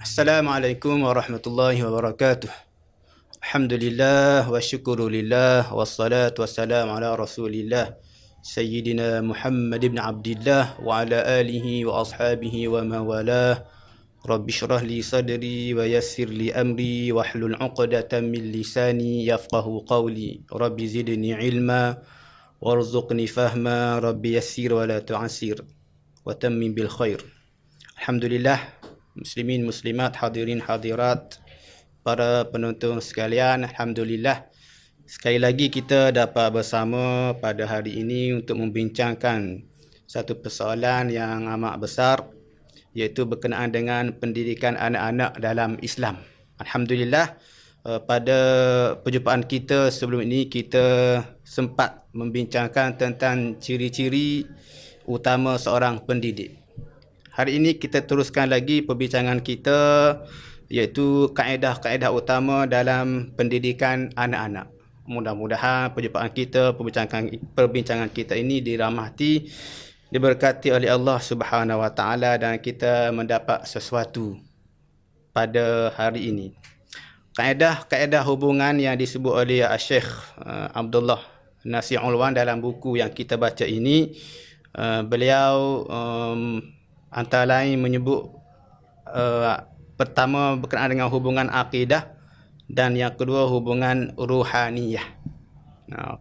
Assalamualaikum warahmatullahi wabarakatuh. Alhamdulillah wa syukurulillah wassalatu wassalamu ala rasulillah Sayyidina Muhammad ibn Abdillah wa ala alihi wa ashabihi wa mawalah. Rabbi syrah li sadri wa yassir li amri wahlul 'uqdatam min lisani yafqahu qawli. Rabbi zidni ilma warzuqni fahma. Rabbi yassir wa la tu'assir wa tammim bil khair. Alhamdulillah, muslimin muslimat, hadirin hadirat, para penonton sekalian, alhamdulillah sekali lagi kita dapat bersama pada hari ini untuk membincangkan satu persoalan yang amat besar, iaitu berkenaan dengan pendidikan anak-anak dalam Islam. Alhamdulillah, pada perjumpaan kita sebelum ini kita sempat membincangkan tentang ciri-ciri utama seorang pendidik. Hari ini kita teruskan lagi perbincangan kita, iaitu kaedah-kaedah utama dalam pendidikan anak-anak. Mudah-mudahan perbincangan kita ini dirahmati, diberkati oleh Allah Subhanahu Wa Taala dan kita mendapat sesuatu pada hari ini. Kaedah-kaedah hubungan yang disebut oleh Syekh Abdullah Nasir Ulwan dalam buku yang kita baca ini, beliau antara lain menyebut pertama berkenaan dengan hubungan akidah dan yang kedua hubungan ruhaniyah.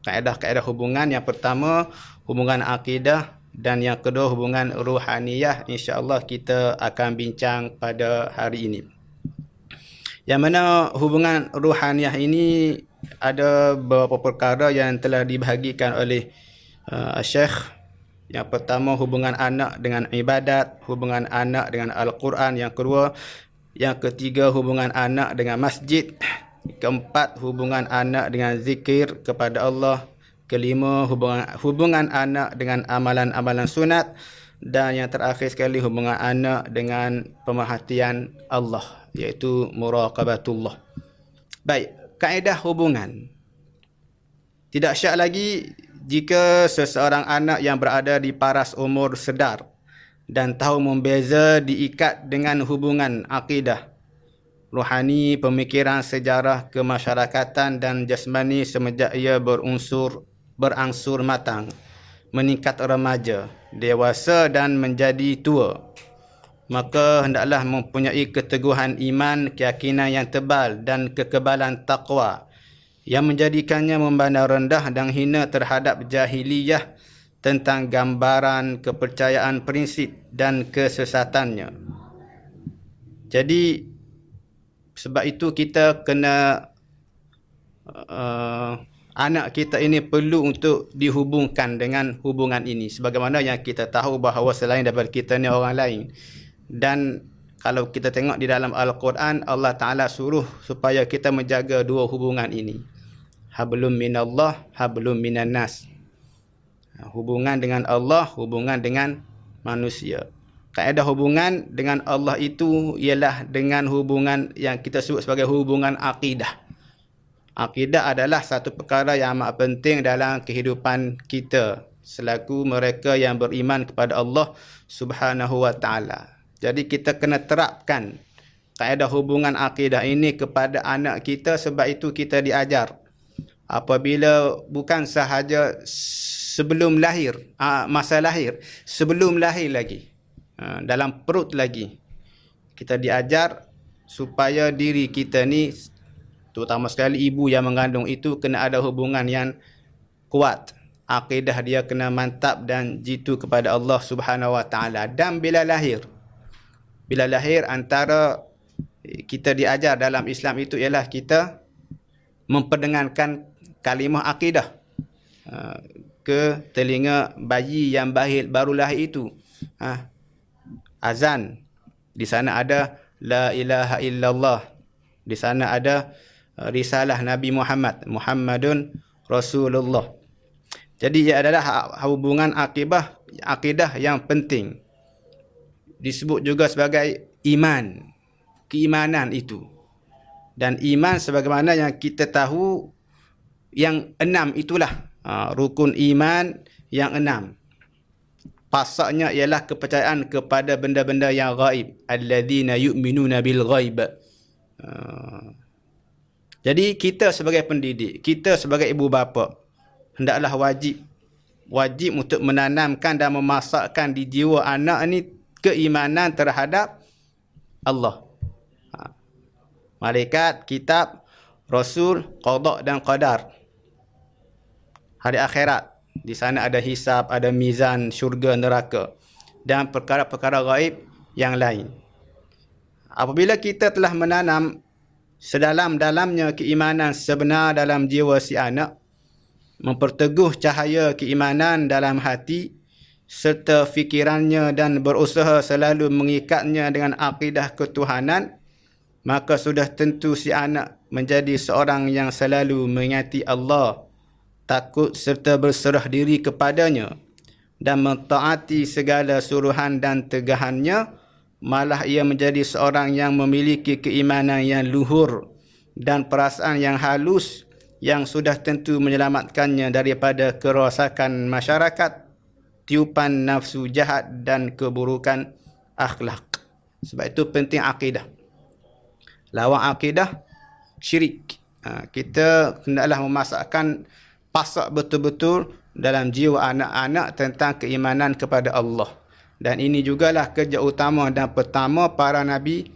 Kaedah-kaedah hubungan yang pertama hubungan akidah dan yang kedua hubungan ruhaniyah, insya-Allah kita akan bincang pada hari ini. Yang mana hubungan ruhaniyah ini ada beberapa perkara yang telah dibahagikan oleh Syekh. Yang pertama hubungan anak dengan ibadat, hubungan anak dengan Al-Quran. Yang ketiga hubungan anak dengan masjid. Keempat hubungan anak dengan zikir kepada Allah. Kelima hubungan anak dengan amalan-amalan sunat. Dan yang terakhir sekali hubungan anak dengan pemerhatian Allah, iaitu muraqabatullah. Baik, kaedah hubungan. Tidak syak lagi jika seseorang anak yang berada di paras umur sedar dan tahu membeza diikat dengan hubungan akidah, rohani, pemikiran, sejarah, kemasyarakatan dan jasmani semenjak ia berangsur matang, meningkat remaja, dewasa dan menjadi tua, maka hendaklah mempunyai keteguhan iman, keyakinan yang tebal dan kekebalan taqwa yang menjadikannya memandang rendah dan hina terhadap jahiliyah tentang gambaran kepercayaan prinsip dan kesesatannya. Jadi sebab itu kita kena anak kita ini perlu untuk dihubungkan dengan hubungan ini, sebagaimana yang kita tahu bahawa selain daripada kita ni orang lain. Dan kalau kita tengok di dalam Al-Quran, Allah Ta'ala suruh supaya kita menjaga dua hubungan ini. Hablum minallah, hablum minan nas. Hubungan dengan Allah, hubungan dengan manusia. Kaedah hubungan dengan Allah itu ialah dengan hubungan yang kita sebut sebagai hubungan akidah. Akidah adalah satu perkara yang amat penting dalam kehidupan kita selaku mereka yang beriman kepada Allah Subhanahu Wa Ta'ala. Jadi kita kena terapkan kaedah hubungan akidah ini kepada anak kita. Sebab itu kita diajar apabila bukan sahaja sebelum lahir, masa lahir, sebelum lahir lagi, dalam perut lagi, kita diajar supaya diri kita ni, terutama sekali ibu yang mengandung itu, kena ada hubungan yang kuat. Akidah dia kena mantap dan jitu kepada Allah Subhanahu Wa Ta'ala. Dan bila lahir antara kita diajar dalam Islam itu ialah kita memperdengarkan kalimah akidah ke telinga bayi yang baru lahir itu. Azan, di sana ada la ilaha illallah, di sana ada risalah Nabi Muhammadun Rasulullah. Jadi ia adalah hubungan akidah yang penting. Disebut juga sebagai iman, keimanan itu. Dan iman sebagaimana yang kita tahu, yang 6 itulah rukun iman yang 6. pasaknya ialah kepercayaan kepada benda-benda yang gaib. Alladzina yu'minuna bil ghaib. Jadi kita sebagai pendidik, kita sebagai ibu bapa, hendaklah wajib untuk menanamkan dan memasakkan di jiwa anak ni keimanan terhadap Allah. Malaikat, kitab, Rasul, qada dan qadar. Hari akhirat, di sana ada hisab, ada mizan, syurga, neraka dan perkara-perkara gaib yang lain. Apabila kita telah menanam sedalam-dalamnya keimanan sebenar dalam jiwa si anak, memperteguh cahaya keimanan dalam hati serta fikirannya dan berusaha selalu mengikatnya dengan akidah ketuhanan, maka sudah tentu si anak menjadi seorang yang selalu mengingati Allah, takut serta berserah diri kepadanya dan mentaati segala suruhan dan tegahannya. Malah ia menjadi seorang yang memiliki keimanan yang luhur dan perasaan yang halus yang sudah tentu menyelamatkannya daripada kerosakan masyarakat, tiupan nafsu jahat dan keburukan akhlak. Sebab itu penting akidah. Lawan akidah, syirik. Kita hendaklah memasakkan pasak betul-betul dalam jiwa anak-anak tentang keimanan kepada Allah. Dan ini jugalah kerja utama dan pertama para nabi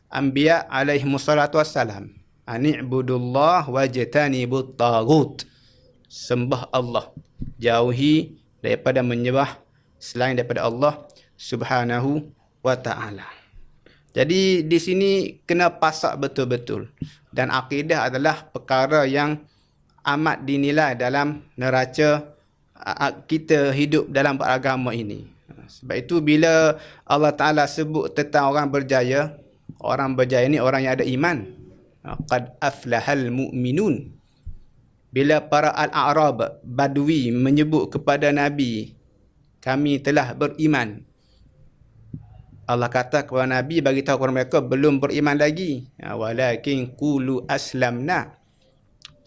anbiya alaihimussalatu wassalam. Ani'budullah wajtanibut taghut. Sembah Allah, jauhi daripada menyembah selain daripada Allah Subhanahu wa taala. Jadi di sini kena pasak betul-betul. Dan akidah adalah perkara yang amat dinilai dalam neraca kita hidup dalam beragama ini. Sebab itu bila Allah Ta'ala sebut tentang orang berjaya ni orang yang ada iman. Qad aflahal mu'minun. Bila para al-A'rab, Badui menyebut kepada Nabi, kami telah beriman. Allah kata kepada Nabi, bagi tahu kepada mereka belum beriman lagi. Walakin qulu aslamna.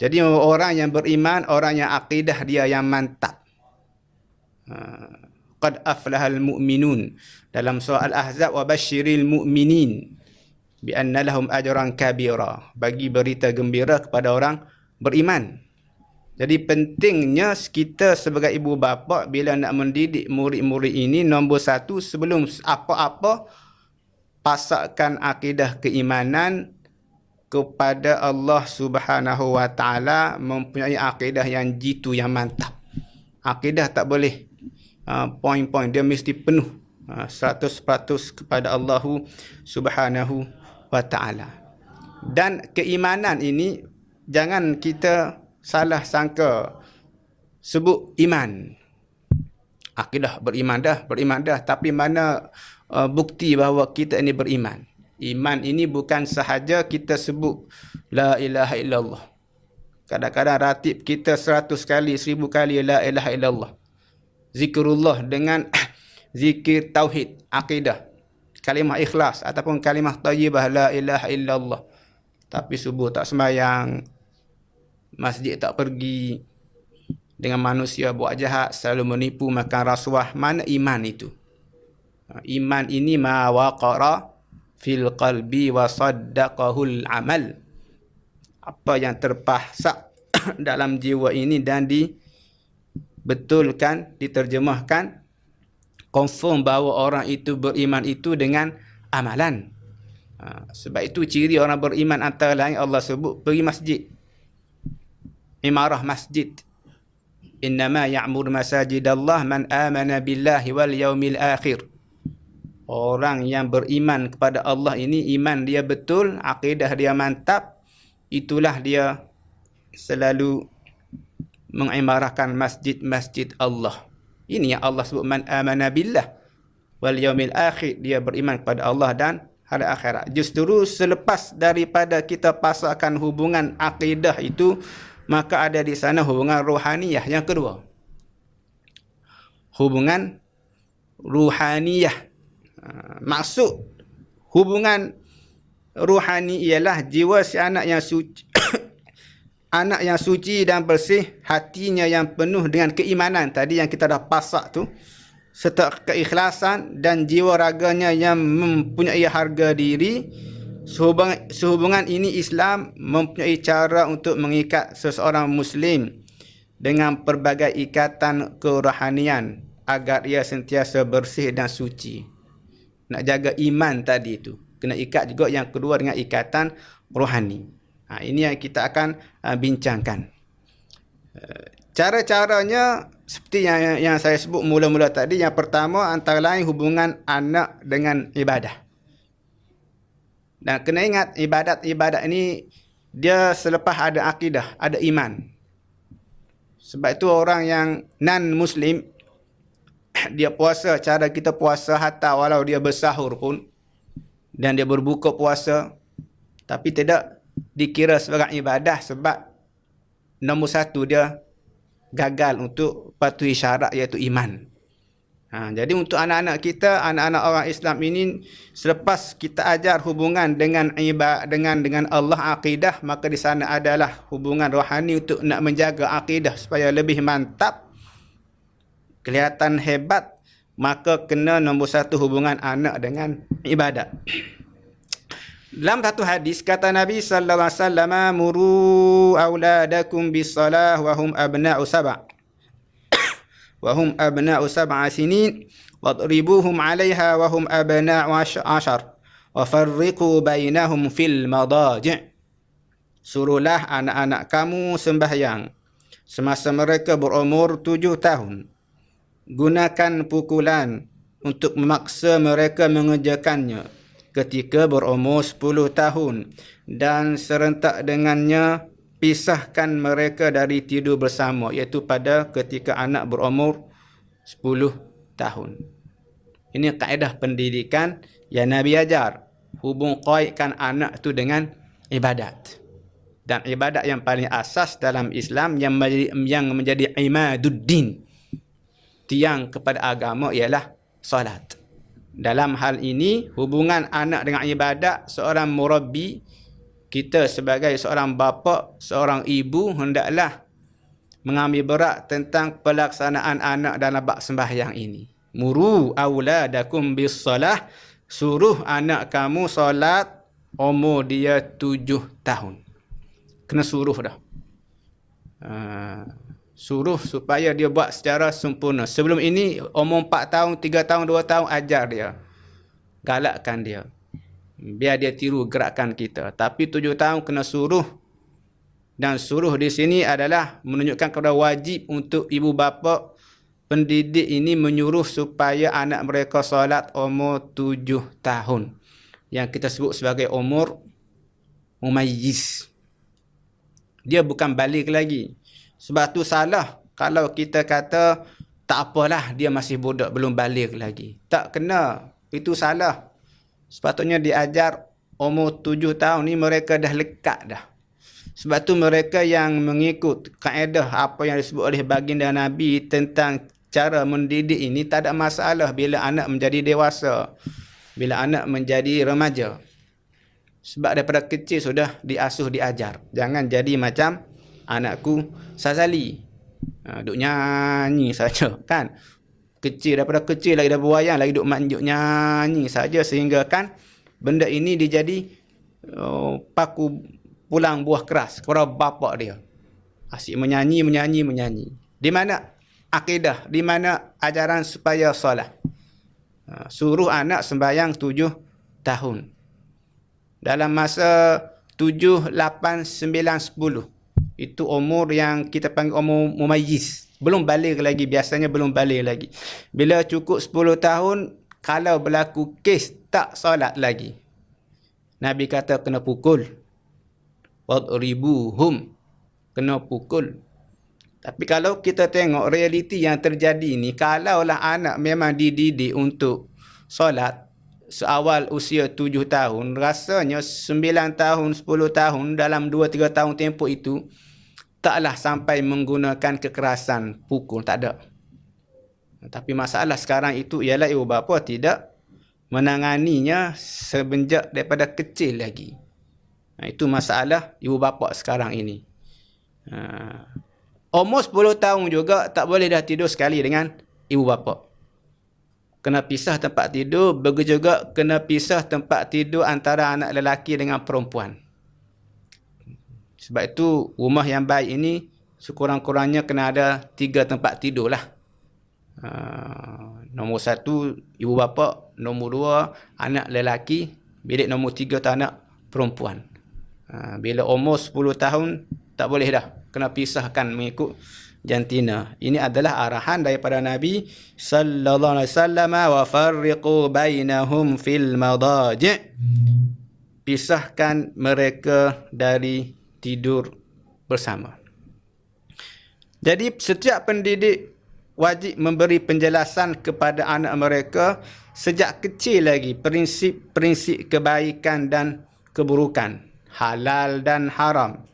Jadi orang yang beriman, orang yang akidah dia yang mantap. Qad aflahal mu'minun. Dalam surah Al-Ahzab, wa basyiril mu'minin bi anna lahum ajran kabira. Bagi berita gembira kepada orang beriman. Jadi pentingnya kita sebagai ibu bapa bila nak mendidik murid-murid ini, nombor satu, sebelum apa-apa, pasakkan akidah keimanan kepada Allah Subhanahu wa taala, mempunyai akidah yang jitu, yang mantap. Akidah tak boleh poin-poin, dia mesti penuh 100% kepada Allah Subhanahu wa taala. Dan keimanan ini jangan kita salah sangka sebut iman. Akidah beriman dah, tapi mana bukti bahawa kita ini beriman? Iman ini bukan sahaja kita sebut la ilaha illallah. Kadang-kadang ratib kita 100 kali, 1000 kali la ilaha illallah. Zikrullah dengan zikir tauhid, akidah, kalimah ikhlas ataupun kalimah thayyibah la ilaha illallah. Tapi subuh tak sembahyang, masjid tak pergi, dengan manusia buat jahat, selalu menipu, makan rasuah. Mana iman itu? Iman ini ma waqara fil qalbi wa saddaqahul amal. Apa yang terpasak dalam jiwa ini dan dibetulkan, diterjemahkan, confirm bahawa orang itu beriman itu dengan amalan. Sebab itu ciri orang beriman antara lain Allah sebut pergi masjid, imarah masjid. Innama ya'mur masajidallah man amana billahi wal yaumil akhir. Orang yang beriman kepada Allah ini, iman dia betul, akidah dia mantap, itulah dia selalu mengimarahkan masjid-masjid Allah. Ini yang Allah sebut man amana billah wal yaumil akhir, dia beriman kepada Allah dan hari akhirat. Justru selepas daripada kita pasakkan hubungan akidah itu, maka ada di sana hubungan ruhaniyah yang kedua. Hubungan ruhaniyah. Maksud hubungan ruhani ialah jiwa si anak yang suci anak yang suci dan bersih, hatinya yang penuh dengan keimanan tadi yang kita dah pasak tu, serta keikhlasan dan jiwa raganya yang mempunyai harga diri. Sehubungan ini Islam mempunyai cara untuk mengikat seseorang Muslim dengan pelbagai ikatan kerohanian agar ia sentiasa bersih dan suci. Nak jaga iman tadi itu, kena ikat juga yang kedua dengan ikatan rohani. Ini yang kita akan bincangkan. Cara-caranya seperti yang saya sebut mula-mula tadi. Yang pertama, antara lain hubungan anak dengan ibadah. Dan kena ingat, ibadat ini dia selepas ada akidah, ada iman. Sebab itu orang yang non-Muslim, dia puasa, cara kita puasa hatta walau dia bersahur pun, dan dia berbuka puasa, tapi tidak dikira sebagai ibadah sebab nombor satu dia gagal untuk patuhi syarat iaitu iman. Jadi untuk anak-anak kita, anak-anak orang Islam ini, selepas kita ajar hubungan dengan Allah, akidah, maka di sana adalah hubungan rohani untuk nak menjaga akidah supaya lebih mantap, kelihatan hebat, maka kena nombor satu hubungan anak dengan ibadat. Dalam satu hadis kata Nabi sallallahu alaihi wasallam, muru auladakum bis-salah wa hum abna'u sab'a wa hum abna'u sab'a sinin wadribuhum 'alayha wa hum abna'u 'ashar wa farriqu bainahum fil madaji'. Suruhlah anak-anak kamu sembahyang semasa mereka berumur 7 tahun. Gunakan pukulan untuk memaksa mereka mengerjakannya ketika berumur 10 tahun dan serentak dengannya pisahkan mereka dari tidur bersama, iaitu pada ketika anak berumur 10 tahun. Ini kaedah pendidikan yang Nabi ajar. Kaitkan anak itu dengan ibadat. Dan ibadat yang paling asas dalam Islam yang menjadi imaduddin, tiang kepada agama, ialah solat. Dalam hal ini, hubungan anak dengan ibadat, seorang murabbi, kita sebagai seorang bapa, seorang ibu, hendaklah mengambil berat tentang pelaksanaan anak dalam bab sembahyang ini. Muru auladakum bis-salah, suruh anak kamu solat umur dia 7 tahun. Kena suruh dah. Suruh supaya dia buat secara sempurna. Sebelum ini umur 4 tahun, 3 tahun, 2 tahun, ajar dia. Galakkan dia. Biar dia tiru gerakan kita. Tapi 7 tahun kena suruh. Dan suruh di sini adalah menunjukkan kepada wajib untuk ibu bapa pendidik ini menyuruh supaya anak mereka solat umur 7 tahun. Yang kita sebut sebagai umur mumayyiz. Dia bukan balik lagi. Sebab tu salah kalau kita kata tak apalah, dia masih budak, belum balik lagi. Tak kena. Itu salah. Sepatutnya diajar umur 7 tahun ni mereka dah lekat dah. Sebab tu mereka yang mengikut kaedah apa yang disebut oleh baginda Nabi tentang cara mendidik ini, tak ada masalah bila anak menjadi dewasa, bila anak menjadi remaja. Sebab daripada kecil sudah diasuh, diajar. Jangan jadi macam anakku Sazali, duk nyanyi saja kan. Daripada kecil lagi dah berwayang, lagi duk manjuk nyanyi saja, sehingga kan benda ini dijadi paku pulang buah keras kepada bapa dia. Asyik menyanyi. Di mana akidah? Di mana ajaran supaya solat? Suruh anak sembahyang 7 tahun. Dalam masa 7, 8, 9, 10. Itu umur yang kita panggil umur mumayyiz. Belum balik lagi, biasanya belum balik lagi. Bila cukup 10 tahun, kalau berlaku kes tak solat lagi, Nabi kata kena pukul. Wadribuhum, kena pukul. Tapi kalau kita tengok realiti yang terjadi ni, kalaulah anak memang dididik untuk solat seawal usia 7 tahun, rasanya 9 tahun, 10 tahun, dalam 2-3 tahun tempoh itu, taklah sampai menggunakan kekerasan, pukul, tak ada. Tapi masalah sekarang itu ialah ibu bapa tidak menanganinya semenjak daripada kecil lagi. Itu masalah ibu bapa sekarang ini. Umur 10 tahun juga tak boleh dah tidur sekali dengan ibu bapa. kena pisah tempat tidur, begitu juga kena pisah tempat tidur antara anak lelaki dengan perempuan. Sebab itu rumah yang baik ini sekurang-kurangnya kena ada 3 tempat tidur lah. Nombor 1 ibu bapa, nombor 2 anak lelaki, bilik nombor 3 tu anak perempuan. Bila umur 10 tahun tak boleh dah, kena pisahkan mengikut jantina. Ini adalah arahan daripada Nabi sallallahu alaihi wasallam, wa farriqu bainahum fil madaji'. Pisahkan mereka dari tidur bersama. Jadi setiap pendidik wajib memberi penjelasan kepada anak mereka sejak kecil lagi prinsip-prinsip kebaikan dan keburukan, halal dan haram,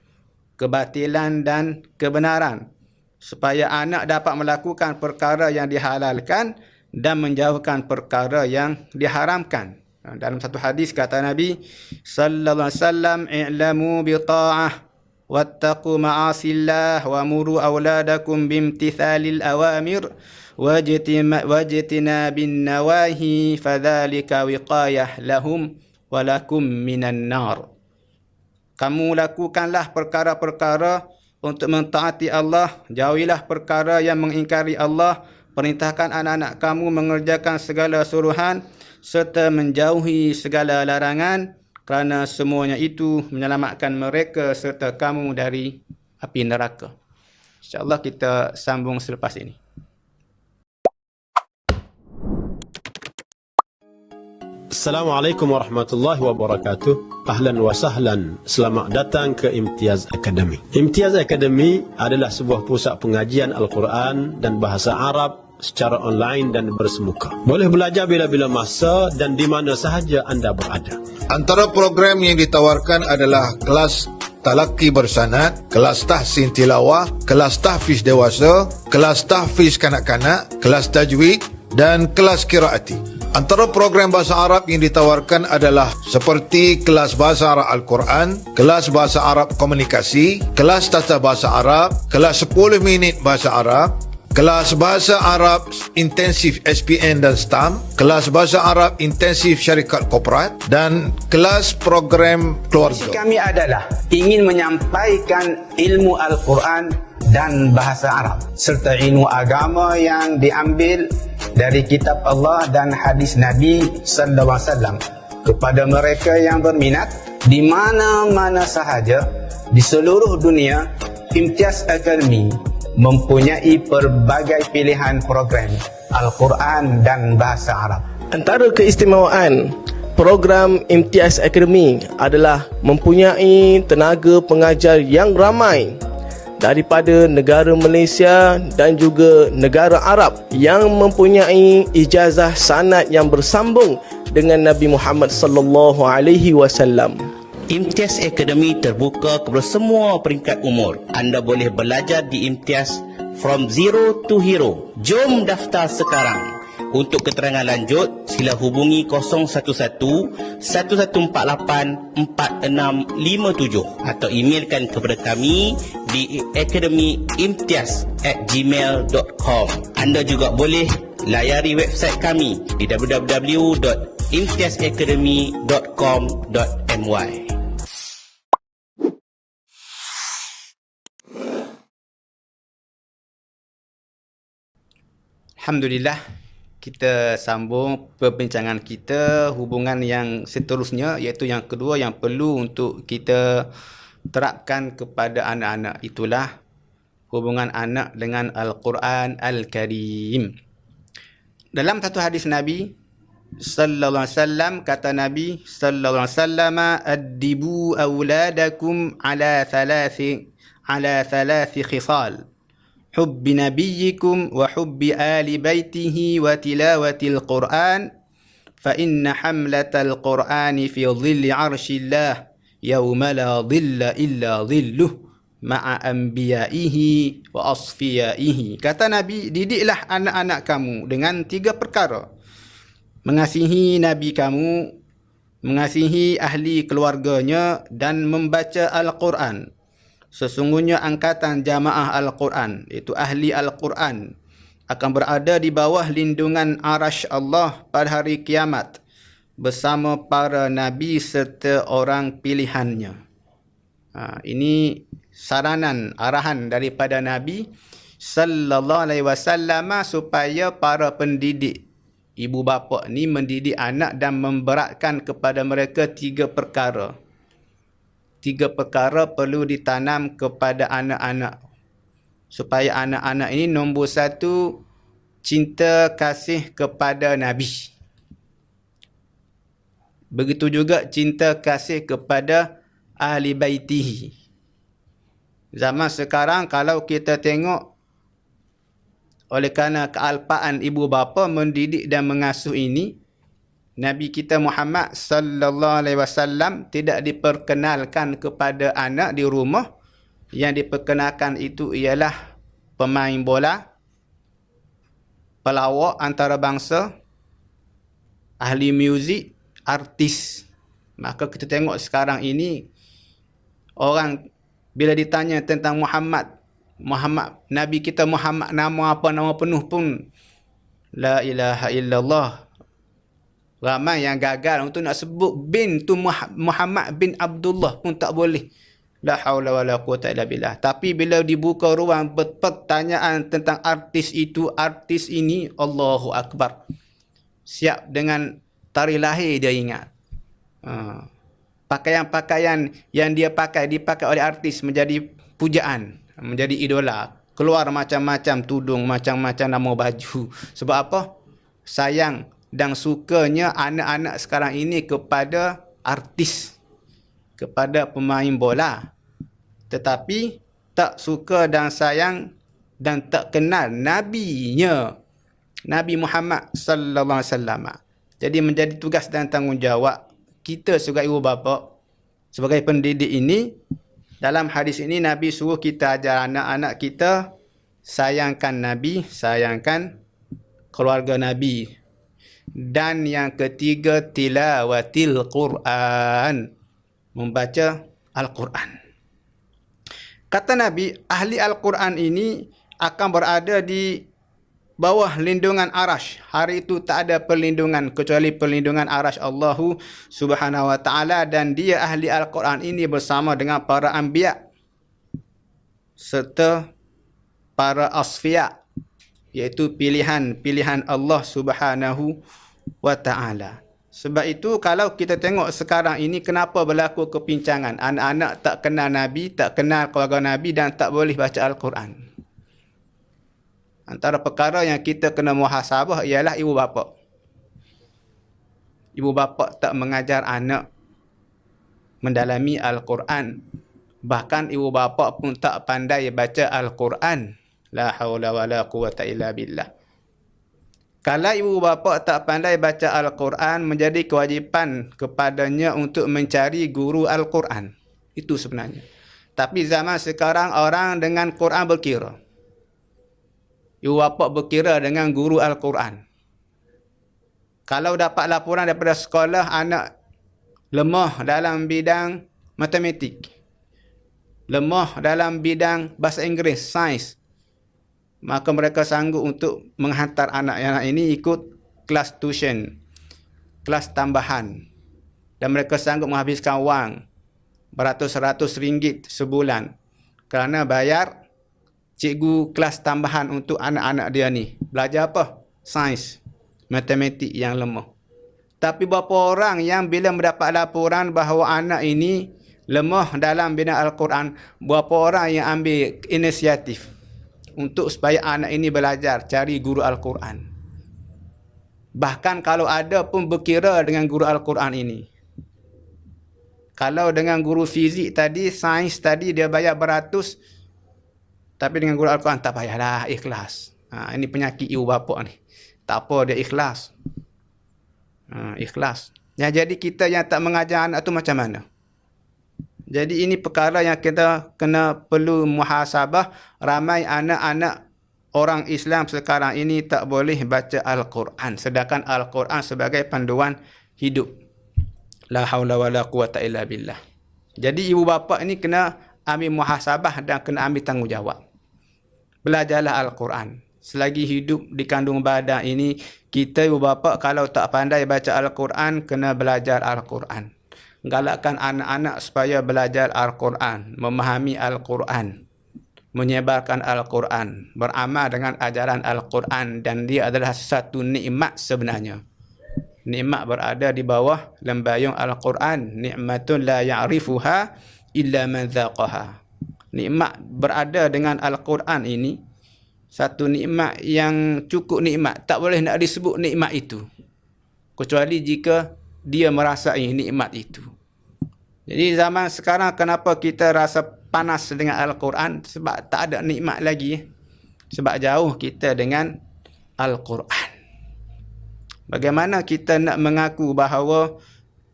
kebatilan dan kebenaran, supaya anak dapat melakukan perkara yang dihalalkan dan menjauhkan perkara yang diharamkan. Dalam satu hadis kata Nabi sallallahu alaihi wasallam, i'lamu bi ta'ah wattaqu ma'asillah wa muru auladakum bimtithalil awamir wajtina bin nawahi fadzalika wiqayah lahum wa lakum minan nar. Kamu lakukanlah perkara-perkara untuk mentaati Allah, jauhilah perkara yang mengingkari Allah, perintahkan anak-anak kamu mengerjakan segala suruhan serta menjauhi segala larangan, kerana semuanya itu menyelamatkan mereka serta kamu dari api neraka. InsyaAllah kita sambung selepas ini. Assalamualaikum warahmatullahi wabarakatuh. Ahlan wa sahlan. Selamat datang ke Imtiaz Academy. Imtiaz Academy adalah sebuah pusat pengajian Al-Quran dan bahasa Arab secara online dan bersemuka. Boleh belajar bila-bila masa dan di mana sahaja anda berada. Antara program yang ditawarkan adalah kelas talaqi bersanad, kelas tahsin tilawah, kelas tahfiz dewasa, kelas tahfiz kanak-kanak, kelas tajwid dan kelas qiraati. Antara program bahasa Arab yang ditawarkan adalah seperti kelas bahasa Arab Al-Quran, kelas bahasa Arab komunikasi, kelas tata bahasa Arab, kelas 10 minit bahasa Arab, kelas bahasa Arab intensif SPN dan STAM, kelas bahasa Arab intensif syarikat korporat, dan kelas program keluarga. Kami adalah ingin menyampaikan ilmu Al-Quran dan bahasa Arab serta ilmu agama yang diambil dari kitab Allah dan hadis Nabi sallallahu alaihi wasallam kepada mereka yang berminat di mana-mana sahaja di seluruh dunia. Imtiaz Academy mempunyai pelbagai pilihan program Al-Quran dan bahasa Arab. Antara keistimewaan program Imtiaz Academy adalah mempunyai tenaga pengajar yang ramai daripada negara Malaysia dan juga negara Arab yang mempunyai ijazah sanad yang bersambung dengan Nabi Muhammad sallallahu alaihi wasallam. Imtiaz Academy terbuka kepada semua peringkat umur. Anda boleh belajar di Imtiaz from zero to hero. Jom daftar sekarang. Untuk keterangan lanjut, sila hubungi 011 1148 4657 atau emailkan kepada kami di academyimtiaz@gmail.com. Anda juga boleh layari website kami di www.imtiazacademy.com.my. Alhamdulillah, kita sambung perbincangan kita, hubungan yang seterusnya, iaitu yang kedua yang perlu untuk kita terapkan kepada anak-anak, itulah hubungan anak dengan Al-Quran Al-Karim. Dalam satu hadis Nabi sallallahu alaihi wasallam, kata Nabi sallallahu alaihi wasallam, addibu auladakum ala thalathi khisal, hubbi nabiyyikum wa hubbi ali baitihi wa tilawatil Qur'an, fa inna hamlatal Qur'ani fi dhilli arshillah yawma la dhilla illa dhilluh ma'a anbiya'ihi wa asfiyaihi. Kata Nabi, didiklah anak-anak kamu dengan 3 perkara: mengasihi Nabi kamu, mengasihi ahli keluarganya, dan membaca Al-Quran. Sesungguhnya angkatan jamaah Al-Quran, iaitu ahli Al-Quran, akan berada di bawah lindungan arasy Allah pada hari kiamat bersama para nabi serta orang pilihannya. Ini saranan, arahan daripada Nabi sallallahu alaihi wasallam supaya para pendidik, ibu bapa ni mendidik anak dan memberatkan kepada mereka 3 perkara. 3 perkara perlu ditanam kepada anak-anak supaya anak-anak ini nombor 1 cinta kasih kepada Nabi. Begitu juga cinta kasih kepada ahli baitihi. Zaman sekarang kalau kita tengok, oleh kerana kealpaan ibu bapa mendidik dan mengasuh ini, Nabi kita Muhammad sallallahu alaihi wasallam tidak diperkenalkan kepada anak di rumah. Yang diperkenalkan itu ialah pemain bola, pelawak antarabangsa, ahli muzik, artis. Maka kita tengok sekarang ini, orang bila ditanya tentang Muhammad, Nabi kita Muhammad, nama apa, nama penuh pun la ilaha illallah. Ramai yang gagal untuk nak sebut bin tu Muhammad bin Abdullah pun tak boleh. La haula wala quwata illa billah. Tapi bila dibuka ruang pertanyaan tentang artis itu, artis ini, Allahu Akbar. Siap dengan tarikh lahir dia ingat. Pakaian-pakaian yang dia pakai, dipakai oleh artis menjadi pujaan, menjadi idola. Keluar macam-macam tudung, macam-macam nama baju. Sebab apa? Sayang dan sukanya anak-anak sekarang ini kepada artis, kepada pemain bola. Tetapi tak suka dan sayang dan tak kenal nabinya, Nabi Muhammad sallallahu alaihi wasallam. Jadi menjadi tugas dan tanggungjawab kita sebagai ibu bapa, sebagai pendidik ini. Dalam hadis ini Nabi suruh kita ajar anak-anak kita sayangkan Nabi, sayangkan keluarga Nabi. Dan yang ketiga, tilawatil Quran, membaca Al-Quran. Kata Nabi, ahli Al-Quran ini akan berada di bawah lindungan arasy. Hari itu tak ada perlindungan kecuali perlindungan arasy Allah Subhanahu wa taala, dan dia ahli Al-Quran ini bersama dengan para anbiya serta para asfiya, iaitu pilihan Allah Subhanahu wa taala. Sebab itu kalau kita tengok sekarang ini, kenapa berlaku kepincangan? Anak-anak tak kenal Nabi, tak kenal keluarga Nabi dan tak boleh baca Al-Quran. Antara perkara yang kita kena muhasabah ialah ibu bapa. Ibu bapa tak mengajar anak mendalami Al-Quran. Bahkan ibu bapa pun tak pandai baca Al-Quran. La haula wala quwata illa billah. Kalau ibu bapa tak pandai baca Al-Quran, menjadi kewajipan kepadanya untuk mencari guru Al-Quran. Itu sebenarnya. Tapi zaman sekarang orang dengan Quran berkira. Ibu bapa berkira dengan guru Al-Quran. Kalau dapat laporan daripada sekolah anak lemah dalam bidang matematik, lemah dalam bidang bahasa Inggeris, sains, maka mereka sanggup untuk menghantar anak-anak ini ikut kelas tuition, kelas tambahan. Dan mereka sanggup menghabiskan wang beratus-ratus ringgit sebulan kerana bayar cikgu kelas tambahan untuk anak-anak dia ni. Belajar apa? Sains, matematik yang lemah. Tapi berapa orang yang bila mendapat laporan bahawa anak ini lemah dalam bidang Al-Quran, berapa orang yang ambil inisiatif untuk supaya anak ini belajar, cari guru Al-Quran. Bahkan kalau ada pun berkira dengan guru Al-Quran ini. Kalau dengan guru fizik tadi, sains tadi dia bayar beratus, tapi dengan guru Al-Quran tak payahlah, ikhlas. Ini penyakit ibu bapa ni. Tak apa, dia ikhlas. Ikhlas. Jadi kita yang tak mengajar anak tu macam mana? Jadi ini perkara yang kita kena perlu muhasabah. Ramai anak-anak orang Islam sekarang ini tak boleh baca Al-Quran, sedangkan Al-Quran sebagai panduan hidup. La haula wala quwata illa billah. Jadi ibu bapa ini kena ambil muhasabah dan kena ambil tanggungjawab. Belajarlah Al-Quran. selagi hidup di kandung badan ini, kita ibu bapa kalau tak pandai baca Al-Quran, kena belajar Al-Quran. Galakkan anak-anak supaya belajar Al-Quran, memahami Al-Quran, menyebarkan Al-Quran, beramal dengan ajaran Al-Quran, dan dia adalah satu nikmat sebenarnya. Nikmat berada di bawah lembayung Al-Quran. Nikmatun la ya'rifuha illa man dzaqaha. Nikmat berada dengan Al-Quran ini satu nikmat yang cukup nikmat, tak boleh nak disebut nikmat itu kecuali jika dia merasai nikmat itu. Jadi zaman sekarang kenapa kita rasa panas dengan Al-Quran? Sebab tak ada nikmat lagi. Sebab jauh kita dengan Al-Quran. Bagaimana kita nak mengaku bahawa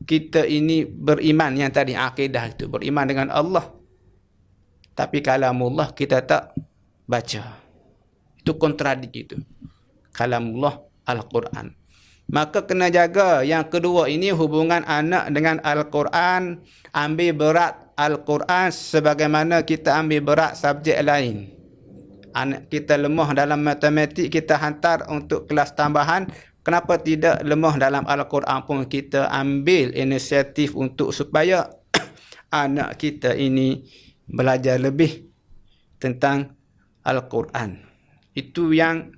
kita ini beriman, yang tadi akidah itu, beriman dengan Allah, tapi kalamullah kita tak baca? Itu kontradik itu. Kalamullah Al-Quran. Maka kena jaga. Yang kedua ini hubungan anak dengan Al-Quran. Ambil berat Al-Quran sebagaimana kita ambil berat subjek lain. Anak kita lemah dalam matematik, kita hantar untuk kelas tambahan. Kenapa tidak lemah dalam Al-Quran pun kita ambil inisiatif untuk supaya anak kita ini belajar lebih tentang Al-Quran. Itu yang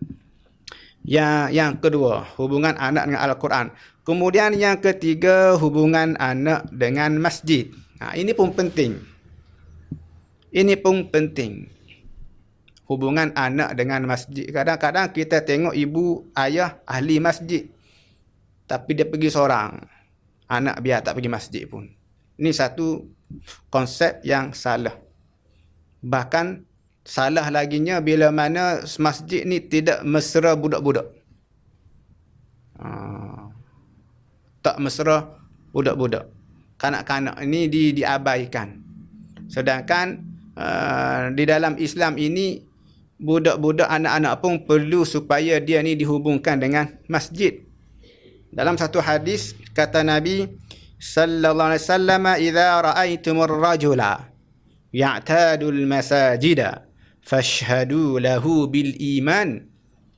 kedua, hubungan anak dengan Al-Quran. Kemudian yang ketiga, hubungan anak dengan masjid. Ini pun penting. Ini pun penting. Hubungan anak dengan masjid. Kadang-kadang kita tengok ibu, ayah ahli masjid, tapi dia pergi seorang. Anak biar tak pergi masjid pun. Ini satu konsep yang salah. Bahkan salah laginya bila mana masjid ni tidak mesra budak-budak. Tak mesra budak-budak. Kanak-kanak ini diabaikan. Sedangkan di dalam Islam ini, budak-budak, anak-anak pun perlu supaya dia ni dihubungkan dengan masjid. Dalam satu hadis kata Nabi sallallahu alaihi wasallam, "Idza ra'aitumur rajula ya'tadul masajida fashhadu lahu bil iman."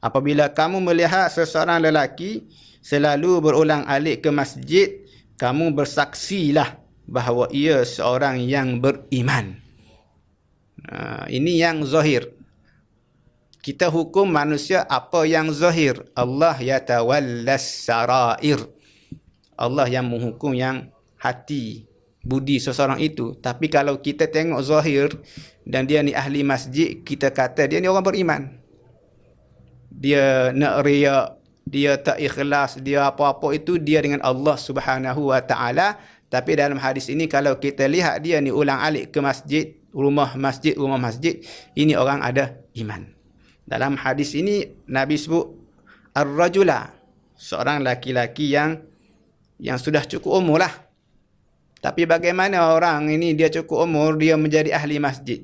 Apabila kamu melihat seseorang lelaki selalu berulang alik ke masjid, kamu bersaksilah bahawa ia seorang yang beriman. Ini yang zahir. Kita hukum manusia apa yang zahir. Allah yatawallas sarair. Allah yang menghukum yang hati, budi seseorang itu. Tapi kalau kita tengok zahir dan dia ni ahli masjid, kita kata dia ni orang beriman. Dia nak riak, dia tak ikhlas, dia apa-apa itu dia dengan Allah Subhanahu wa taala. Tapi dalam hadis ini kalau kita lihat dia ni ulang alik ke masjid, rumah masjid, ini orang ada iman. Dalam hadis ini Nabi sebut ar-rajula, seorang laki-laki yang sudah cukup umur lah. Tapi bagaimana orang ini dia cukup umur, dia menjadi ahli masjid?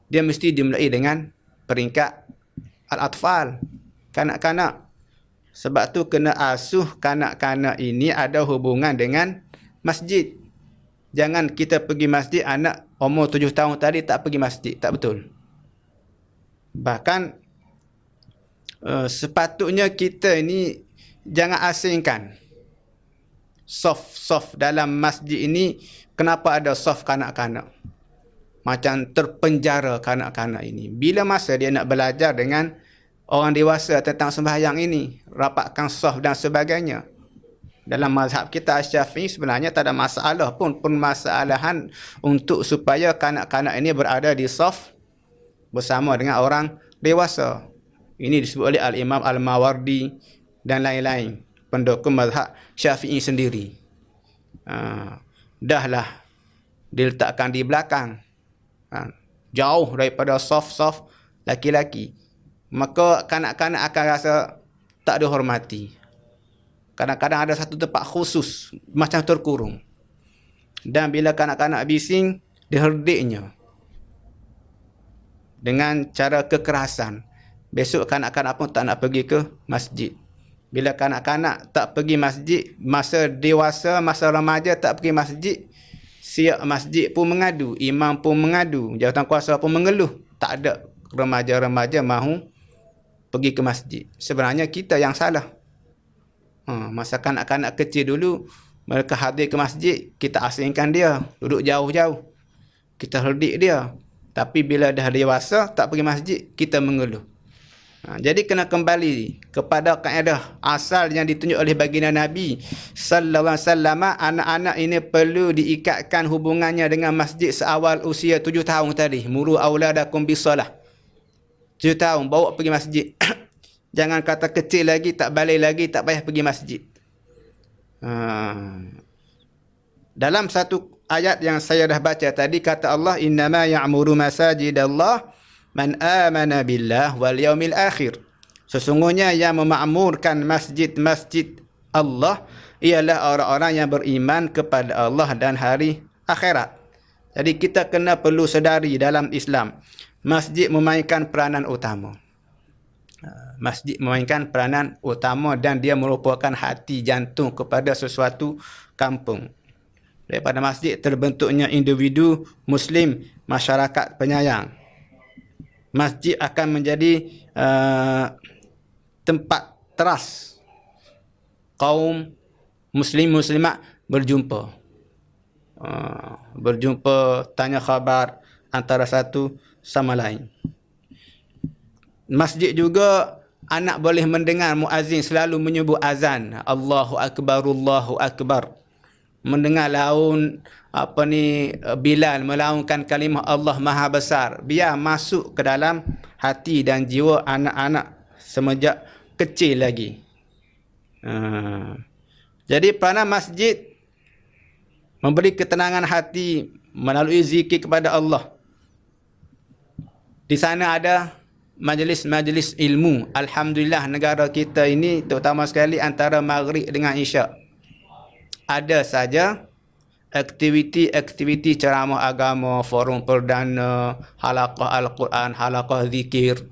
Dia mesti dimulai dengan peringkat al-atfal, kanak-kanak. Sebab tu kena asuh kanak-kanak ini ada hubungan dengan masjid. Jangan kita pergi masjid, anak umur 7 tahun tadi tak pergi masjid. Tak betul. Bahkan sepatutnya kita ini jangan asingkan soft dalam masjid ini. Kenapa ada soft kanak-kanak? Macam terpenjara kanak-kanak ini. Bila masa dia nak belajar dengan orang dewasa tentang sembahyang ini, rapatkan soft dan sebagainya. Dalam mazhab kita Syafi'i sebenarnya tak ada masalah pun permasalahan untuk supaya kanak-kanak ini berada di soft bersama dengan orang dewasa. Ini disebut oleh Al-Imam Al-Mawardi dan lain-lain, pendukung mazhab Syafi'i sendiri. Dahlah diletakkan di belakang, jauh daripada soft laki-laki, maka kanak-kanak akan rasa tak dihormati. Kadang-kadang ada satu tempat khusus macam terkurung, dan bila kanak-kanak bising, diherdiknya dengan cara kekerasan. Besok kanak-kanak pun tak nak pergi ke masjid. Bila kanak-kanak tak pergi masjid, masa dewasa, masa remaja tak pergi masjid, siap masjid pun mengadu, imam pun mengadu, jawatan kuasa pun mengeluh. Tak ada remaja-remaja mahu pergi ke masjid. Sebenarnya kita yang salah. Masa kanak-kanak kecil dulu, mereka hadir ke masjid, kita asingkan dia, duduk jauh-jauh. Kita herdik dia. Tapi bila dah dewasa, tak pergi masjid, kita mengeluh. Jadi kena kembali kepada kaedah asal yang ditunjuk oleh baginda Nabi sallallahu alaihi wasallam. Anak-anak ini perlu diikatkan hubungannya dengan masjid seawal usia 7 tahun tadi. Muru auladakum bisalah. 7 tahun bawa pergi masjid. Jangan kata kecil lagi, tak balik lagi, tak payah pergi masjid. Dalam satu ayat yang saya dah baca tadi, kata Allah, innama ya'muru masajidallah man amana billah wal yaumil akhir. Sesungguhnya yang memakmurkan masjid-masjid Allah ialah orang-orang yang beriman kepada Allah dan hari akhirat. Jadi kita kena perlu sedari dalam Islam, masjid memainkan peranan utama. Masjid memainkan peranan utama dan dia merupakan hati jantung kepada sesuatu kampung. Daripada masjid terbentuknya individu Muslim, masyarakat penyayang. Masjid akan menjadi tempat teras kaum Muslim-Muslimat berjumpa. Berjumpa, tanya khabar antara satu sama lain. Masjid juga anak boleh mendengar muazzin selalu menyebut azan. Allahu Akbar, Allahu Akbar. Mendengar laun Bilal melaungkan kalimah Allah Maha Besar. Biar masuk ke dalam hati dan jiwa anak-anak semenjak kecil lagi. Jadi peranan masjid memberi ketenangan hati melalui zikir kepada Allah. Di sana ada majlis-majlis ilmu. Alhamdulillah negara kita ini terutama sekali antara Maghrib dengan Isyak, ada saja aktiviti-aktiviti ceramah agama, forum perdana, halaqah Al-Quran, halaqah zikir.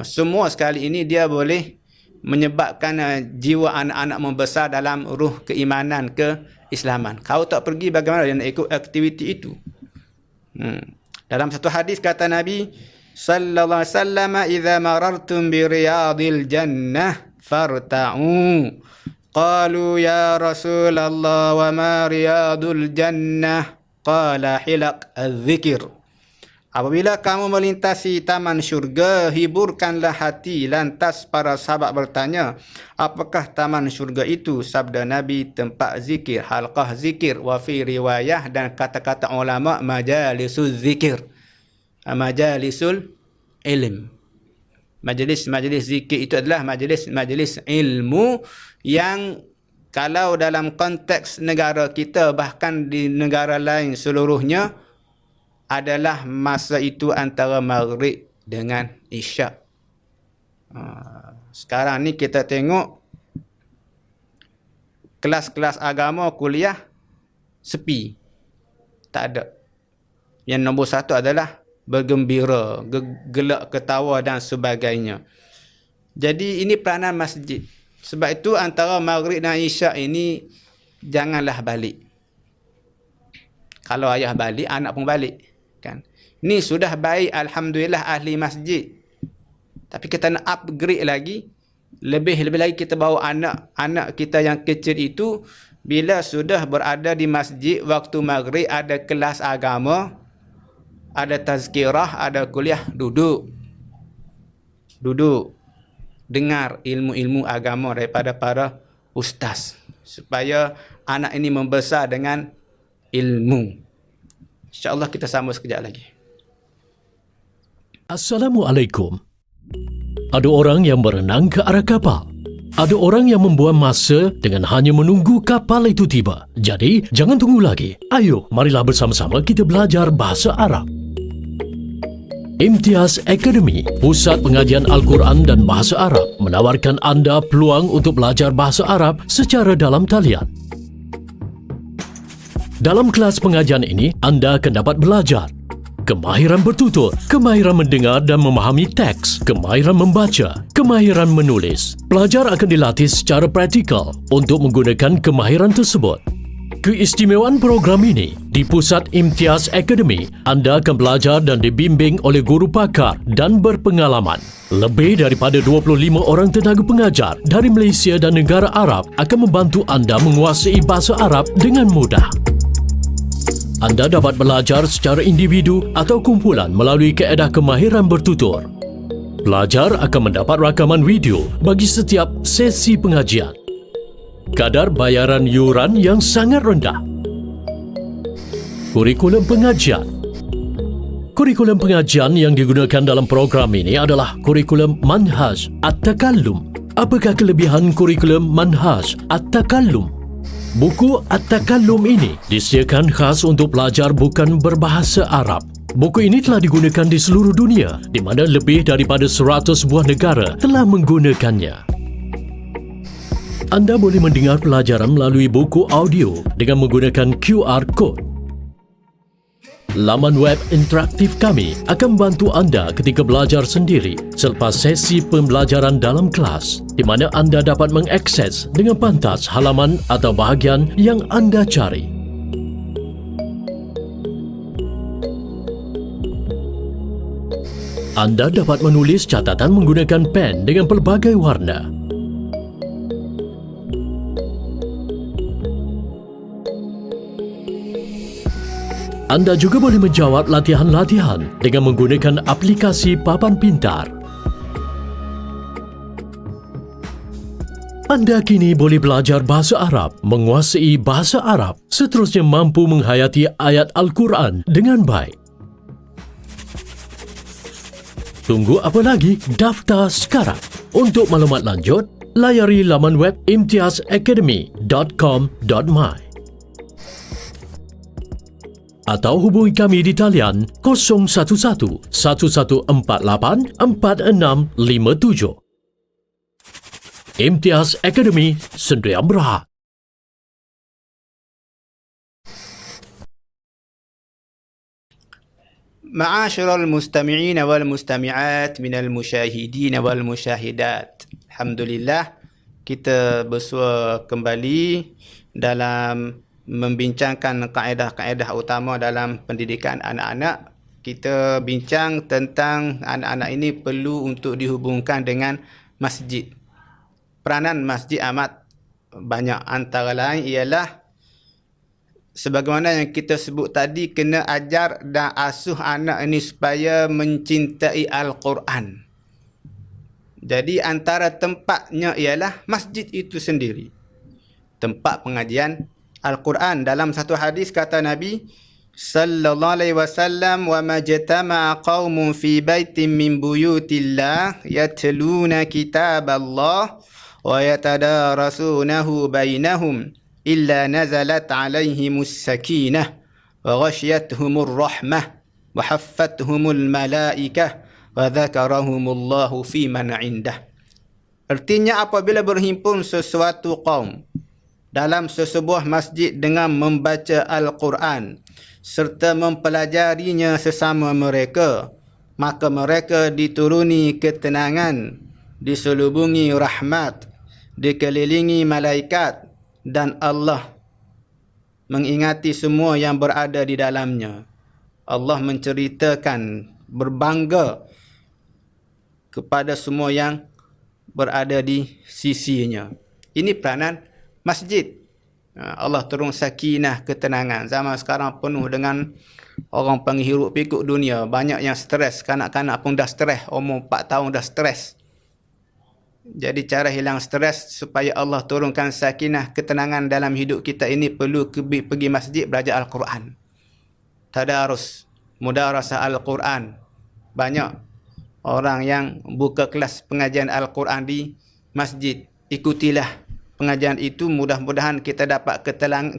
Semua sekali ini dia boleh menyebabkan jiwa anak-anak membesar dalam ruh keimanan, keislaman. Kalau tak pergi, bagaimana dia nak ikut aktiviti itu? Dalam satu hadis kata Nabi sallallahu alaihi wasallam, idza marartum bi riyadil jannah farta'u. Qalu ya Rasulullah wa ma riyadul jannah? Qala hilaq az-zikr. Apabila kamu melintasi taman syurga, hiburkanlah hati. Lantas para sahabat bertanya, apakah taman syurga itu? Sabda Nabi, tempat zikir, halqah zikir. Wa fi riwayah, dan kata-kata ulama, majalisul zikir, majalisul ilm. Majlis-majlis zikir itu adalah majlis-majlis ilmu yang kalau dalam konteks negara kita, bahkan di negara lain seluruhnya, adalah masa itu antara Maghrib dengan Isyak. Sekarang ni kita tengok kelas-kelas agama, kuliah sepi. Tak ada. Yang nombor satu adalah bergembira, gelak ketawa dan sebagainya. Jadi ini peranan masjid. Sebab itu antara Maghrib dan Isyak ini janganlah balik. Kalau ayah balik, anak pun balik. Kan? Ni sudah baik, alhamdulillah, ahli masjid. Tapi kita nak upgrade lagi. Lebih lagi kita bawa anak kita yang kecil itu, bila sudah berada di masjid waktu Maghrib, ada kelas agama, ada tazkirah, ada kuliah, duduk dengar ilmu-ilmu agama daripada para ustaz, supaya anak ini membesar dengan ilmu. InsyaAllah kita sambung sekejap lagi. Assalamualaikum. Ada orang yang berenang ke arah kapal. Ada orang yang membuang masa dengan hanya menunggu kapal itu tiba. Jadi, jangan tunggu lagi. Ayo, marilah bersama-sama kita belajar bahasa Arab. Imtiaz Academy, pusat pengajian Al-Quran dan bahasa Arab, menawarkan anda peluang untuk belajar bahasa Arab secara dalam talian. Dalam kelas pengajian ini, anda akan dapat belajar kemahiran bertutur, kemahiran mendengar dan memahami teks, kemahiran membaca, kemahiran menulis. Pelajar akan dilatih secara praktikal untuk menggunakan kemahiran tersebut. Keistimewaan program ini, di Pusat Imtiaz Academy, anda akan belajar dan dibimbing oleh guru pakar dan berpengalaman. Lebih daripada 25 orang tenaga pengajar dari Malaysia dan negara Arab akan membantu anda menguasai bahasa Arab dengan mudah. Anda dapat belajar secara individu atau kumpulan melalui kaedah kemahiran bertutur. Pelajar akan mendapat rakaman video bagi setiap sesi pengajian. Kadar bayaran yuran yang sangat rendah. Kurikulum pengajian. Kurikulum pengajian yang digunakan dalam program ini adalah kurikulum Manhaj At-Takallum. Apakah kelebihan kurikulum Manhaj At-Takallum? Buku At-Takallum ini disediakan khas untuk pelajar bukan berbahasa Arab. Buku ini telah digunakan di seluruh dunia, di mana lebih daripada 100 buah negara telah menggunakannya. Anda boleh mendengar pelajaran melalui buku audio dengan menggunakan QR Code. Laman web interaktif kami akan membantu anda ketika belajar sendiri selepas sesi pembelajaran dalam kelas, di mana anda dapat mengakses dengan pantas halaman atau bahagian yang anda cari. Anda dapat menulis catatan menggunakan pen dengan pelbagai warna. Anda juga boleh menjawab latihan-latihan dengan menggunakan aplikasi papan pintar. Anda kini boleh belajar bahasa Arab, menguasai bahasa Arab, seterusnya mampu menghayati ayat Al-Quran dengan baik. Tunggu apa lagi? Daftar sekarang. Untuk maklumat lanjut, layari laman web imtiazacademy.com.my atau hubungi kami di talian 011 1148 4657. Imtiaz Academy, Sdn Bhd. معاشر المستمعين والمستمعات من المشاهدين والمشاهدات. Alhamdulillah, kita bersua kembali dalam membincangkan kaedah-kaedah utama dalam pendidikan anak-anak. Kita bincang tentang anak-anak ini perlu untuk dihubungkan dengan masjid. Peranan masjid amat banyak, antara lain ialah sebagaimana yang kita sebut tadi, kena ajar dan asuh anak ini supaya mencintai Al-Quran. Jadi antara tempatnya ialah masjid itu sendiri, tempat pengajian Al-Quran. Dalam satu hadis kata Nabi sallallahu alaihi wasallam, wa majtama'a qaumun fi baitin min buyutillah yatluna kitaballah wa yatadarasunahu bainahum illa nazalat alaihimus sakinah wa ghashiyatuhumur rahmah wa haffathumul malaikah wa dzakarahumullahu fi man indah. Artinya, apabila berhimpun sesuatu kaum dalam sesebuah masjid dengan membaca Al-Quran serta mempelajarinya sesama mereka, maka mereka dituruni ketenangan, diselubungi rahmat, dikelilingi malaikat, dan Allah mengingati semua yang berada di dalamnya. Allah menceritakan, berbangga kepada semua yang berada di sisinya. Ini peranan masjid. Allah turun sakinah, ketenangan. Zaman sekarang penuh dengan orang penghirup pikuk dunia. Banyak yang stres. Kanak-kanak pun dah stres. Umur 4 tahun dah stres. Jadi cara hilang stres supaya Allah turunkan sakinah, ketenangan dalam hidup kita ini, perlu pergi masjid belajar Al-Quran. Tadarus, mudarasah Al-Quran. Banyak orang yang buka kelas pengajian Al-Quran di masjid. Ikutilah pengajian itu, mudah-mudahan kita dapat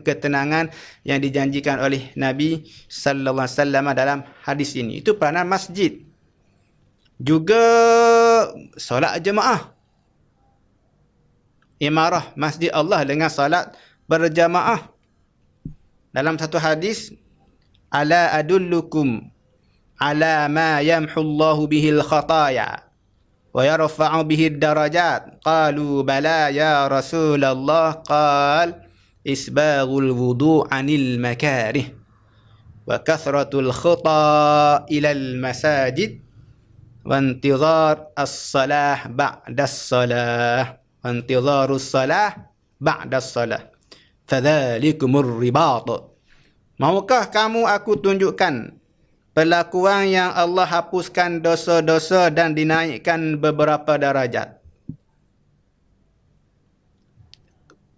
ketenangan yang dijanjikan oleh Nabi sallallahu alaihi wasallam dalam hadis ini. Itu peranan masjid. Juga solat jemaah. Imarah masjid Allah dengan salat berjamaah. Dalam satu hadis, ala adullukum ala ma yamhu Allahu bihil khataya wa yarfa'u bihi darajat. Qalu bala ya Rasulullah. Qal isbaghul wudu' 'anil makarih wa kathratul khuta ilal masajid wa intidhar as-salah ba'da as-salah wa intidharus salah ba'da as-salah fadhalikumur ribat. Maukah kamu aku tunjukkan perlakuan yang Allah hapuskan dosa-dosa dan dinaikkan beberapa darajat?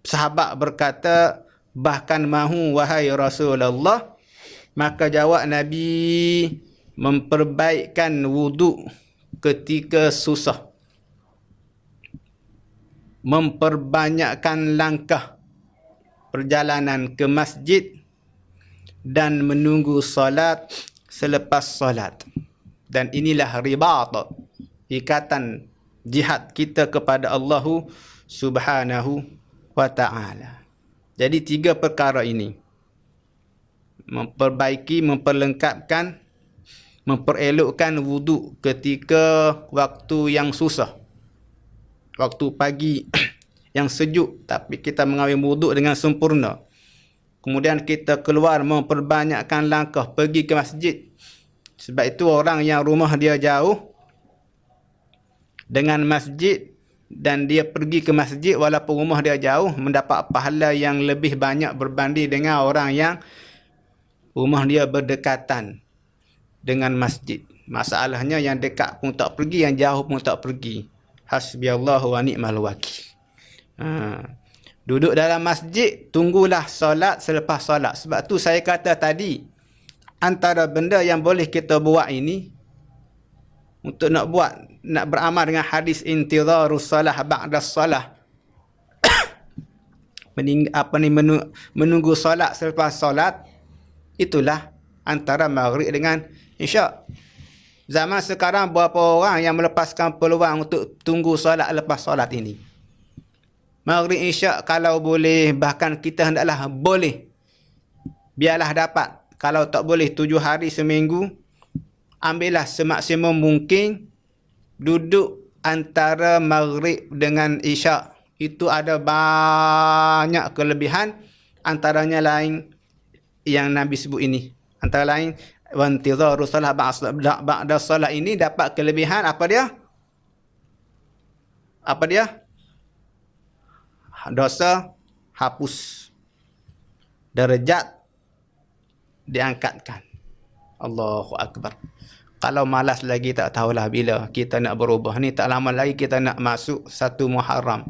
Sahabat berkata, bahkan mahu wahai Rasulullah. Maka jawab Nabi, memperbaikkan wuduk ketika susah, memperbanyakkan langkah perjalanan ke masjid dan menunggu solat selepas solat. Dan inilah ribat, ikatan jihad kita kepada Allah Subhanahu wa ta'ala. Jadi 3 perkara ini, memperbaiki, memperlengkapkan, memperelokkan wuduk ketika waktu yang susah, waktu pagi yang sejuk, tapi kita mengambil wuduk dengan sempurna. Kemudian kita keluar memperbanyakkan langkah pergi ke masjid. Sebab itu orang yang rumah dia jauh dengan masjid dan dia pergi ke masjid walaupun rumah dia jauh, mendapat pahala yang lebih banyak berbanding dengan orang yang rumah dia berdekatan dengan masjid. Masalahnya yang dekat pun tak pergi, yang jauh pun tak pergi. Hasbiyallahu wa ni'mal wakil. Duduk dalam masjid, tunggulah solat selepas solat. Sebab tu saya kata tadi, antara benda yang boleh kita buat ini, untuk nak beramal dengan hadis intidharus salah ba'da salah, menunggu solat selepas solat, itulah antara maghrib dengan isyak. Zaman sekarang berapa orang yang melepaskan peluang untuk tunggu solat lepas solat ini? Maghrib isyak kalau boleh, bahkan kita hendaklah boleh, biarlah dapat. Kalau tak boleh 7 hari seminggu, ambillah semaksimum mungkin duduk antara maghrib dengan isyak. Itu ada banyak kelebihan, antaranya lain yang Nabi sebut ini. Antara lain, wantidharus salah ba'da salat ini dapat kelebihan apa dia? Apa dia? Dosa hapus, darjat diangkatkan. Allahu Akbar. Kalau malas lagi, tak tahulah bila kita nak berubah. Ni tak lama lagi kita nak masuk 1 Muharram.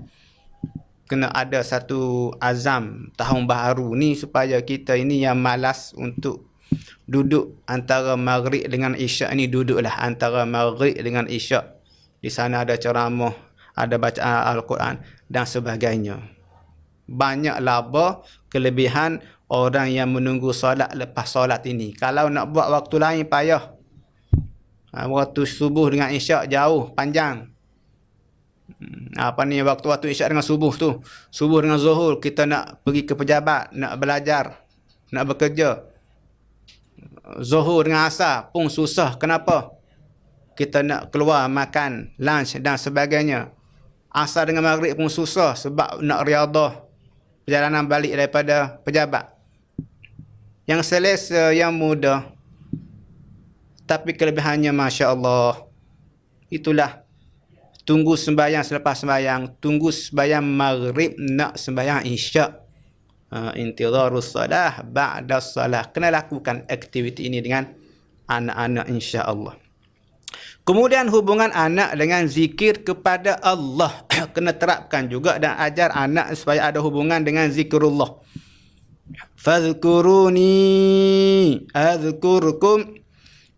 Kena ada satu azam tahun baru ni supaya kita ini yang malas untuk duduk antara maghrib dengan isyak ni, duduklah antara maghrib dengan isyak. Di sana ada ceramah, ada bacaan Al-Quran dan sebagainya. Banyak laba kelebihan orang yang menunggu solat lepas solat ini. Kalau nak buat waktu lain payah. Waktu subuh dengan isyak jauh, panjang. Waktu isyak dengan subuh tu, subuh dengan zuhur kita nak pergi ke pejabat, nak belajar, nak bekerja. Zuhur dengan asar pun susah. Kenapa? Kita nak keluar makan lunch dan sebagainya. Asar dengan maghrib pun susah sebab nak riadah, perjalanan balik daripada pejabat. Yang selesa, yang mudah, tapi kelebihannya Masya Allah. Itulah, tunggu sembahyang selepas sembahyang, tunggu sembahyang maghrib nak sembahyang isyak. Intidharus salah ba'da salah. Kena lakukan aktiviti ini dengan anak-anak insya-Allah. Kemudian hubungan anak dengan zikir kepada Allah kena terapkan juga dan ajar anak supaya ada hubungan dengan zikrullah. Fadhkuruni adhkurkum.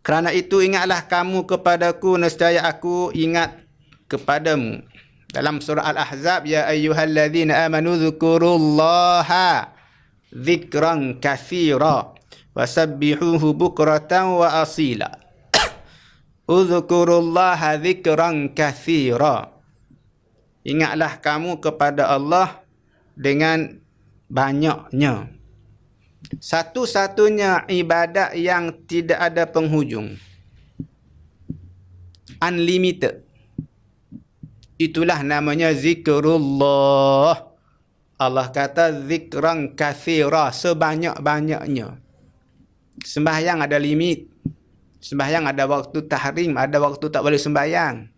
Kerana itu ingatlah kamu kepadaku, nescaya aku ingat kepadamu. Dalam surah Al-Ahzab, ya ayyuhalladzina amanu dzkurullaha dzikran katsira wasabbihuhu bukratan wa asila. Udzkurullaha dzikran katsira. Ingatlah kamu kepada Allah dengan banyaknya. Satu-satunya ibadat yang tidak ada penghujung, unlimited, itulah namanya zikrullah. Allah kata zikran kathira, sebanyak-banyaknya. Sembahyang ada limit. Sembahyang ada waktu tahrim, ada waktu tak boleh sembahyang.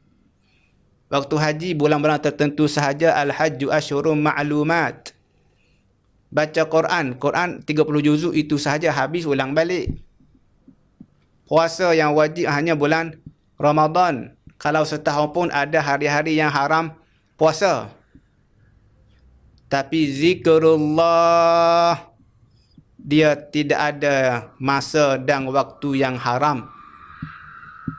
Waktu haji bulan-bulan tertentu sahaja, al-hajju asyhurum ma'lumat. Baca Quran 30 juzuk itu sahaja habis ulang balik. Puasa yang wajib hanya bulan Ramadan. Kalau setahun pun ada hari-hari yang haram puasa. Tapi zikrullah dia tidak ada masa dan waktu yang haram.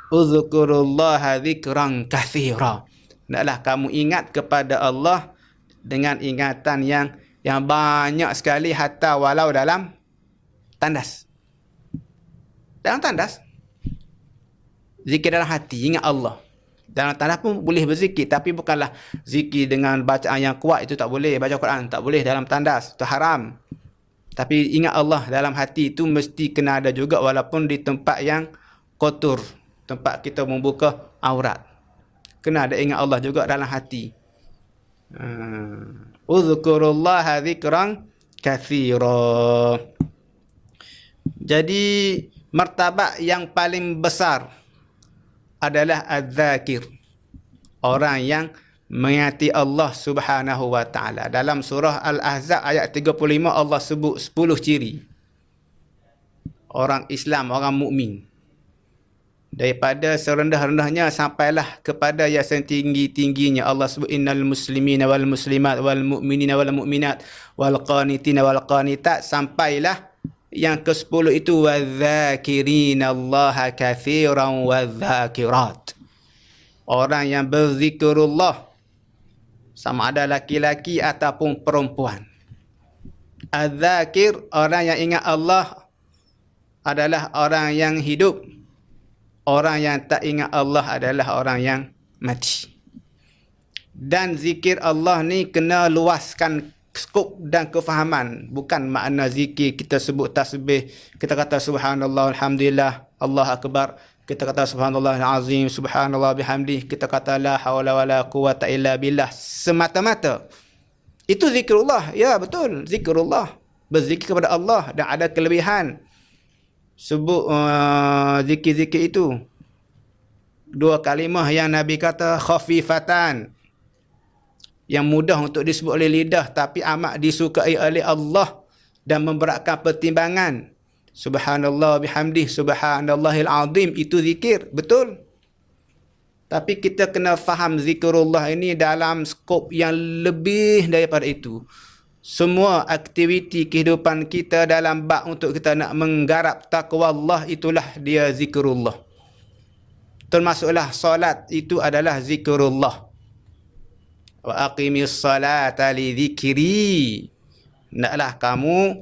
Uzkurullaha zikran katsira. Hendaklah kamu ingat kepada Allah dengan ingatan yang banyak sekali, hatta walau dalam tandas. Dalam tandas. Zikir dalam hati, ingat Allah. Dalam tandas pun boleh berzikir, tapi bukanlah zikir dengan bacaan yang kuat, itu tak boleh. Baca Quran tak boleh dalam tandas, itu haram. Tapi ingat Allah dalam hati itu mesti kena ada juga, walaupun di tempat yang kotor, tempat kita membuka aurat. Kena ada ingat Allah juga dalam hati. Uzkurullaha zikran katsira. Jadi martabat yang paling besar adalah az-zakir, orang yang mengingati Allah Subhanahu wa taala. Dalam surah Al-Ahzab ayat 35 Allah sebut 10 ciri orang Islam, orang mukmin. Daripada serendah-rendahnya sampailah kepada yang setinggi-tingginya. Allah sebut innal muslimina wal muslimat wal mu'minina wal mu'minat wal qanitina wal qanitat, sampailah yang ke-10 itu wadzakirina Allaha katsiran wadzakirat. Orang yang berzikrullah, sama ada laki-laki ataupun perempuan. Az-zakir, orang yang ingat Allah, adalah orang yang hidup. Orang yang tak ingat Allah adalah orang yang mati. Dan zikir Allah ni kena luaskan skop dan kefahaman. Bukan makna zikir kita sebut tasbih, kita kata subhanallah, alhamdulillah, Allah akbar, kita kata subhanallah azim, subhanallah bihamdih, kita kata la hawla wala quwata illa billah semata-mata. Itu zikrullah. Ya, betul, zikrullah. Berzikir kepada Allah, dan ada kelebihan. Sebut zikir-zikir itu. 2 kalimah yang Nabi kata khafifatan, yang mudah untuk disebut oleh lidah tapi amat disukai oleh Allah dan memberatkan pertimbangan. Subhanallah bihamdih, subhanallahil azim, itu zikir, betul. Tapi kita kena faham zikrullah ini dalam skop yang lebih daripada itu. Semua aktiviti kehidupan kita dalam bab untuk kita nak menggarap taqwa Allah, itulah dia zikrullah. Termasuklah solat, itu adalah zikrullah. Wa aqimis salata li dzikri. Hendaklah kamu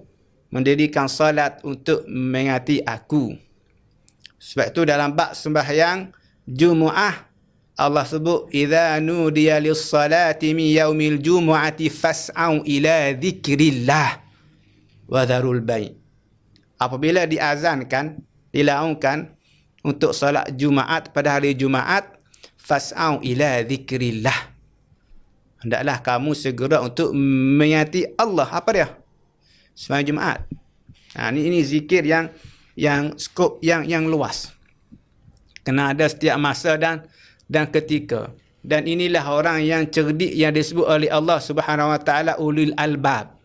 mendirikan salat untuk mengingati aku. Sebab itu dalam bab sembahyang Jumaat Allah sebut idza nudiya lis-salati min yaumil jumu'ati fas'au ila dzikrillah wa dharul bai'. Apabila diazankan, dilaungkan untuk solat Jumaat pada hari Jumaat, fas'au ila dzikrillah. Hendaklah kamu segera untuk mengingati Allah. Apa dia? Sembahyang Jumaat. Ini zikir yang skop yang luas. Kena ada setiap masa dan ketika. Dan inilah orang yang cerdik yang disebut oleh Allah Subhanahu wa taala ulul albab.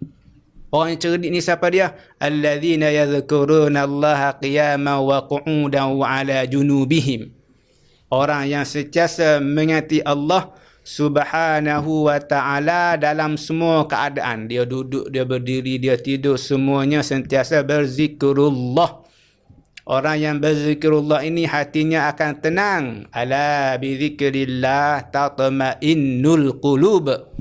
Orang yang cerdik ni siapa dia? Alladzina yadhkuruna Allaha qiyaman wa qu'udan wa 'ala junubihim. Orang yang sentiasa mengingati Allah Subhanahu wa ta'ala dalam semua keadaan. Dia duduk, dia berdiri, dia tidur, semuanya sentiasa berzikrullah. Orang yang berzikrullah ini hatinya akan tenang. Ala bi zikrillah tatma'innul qulub.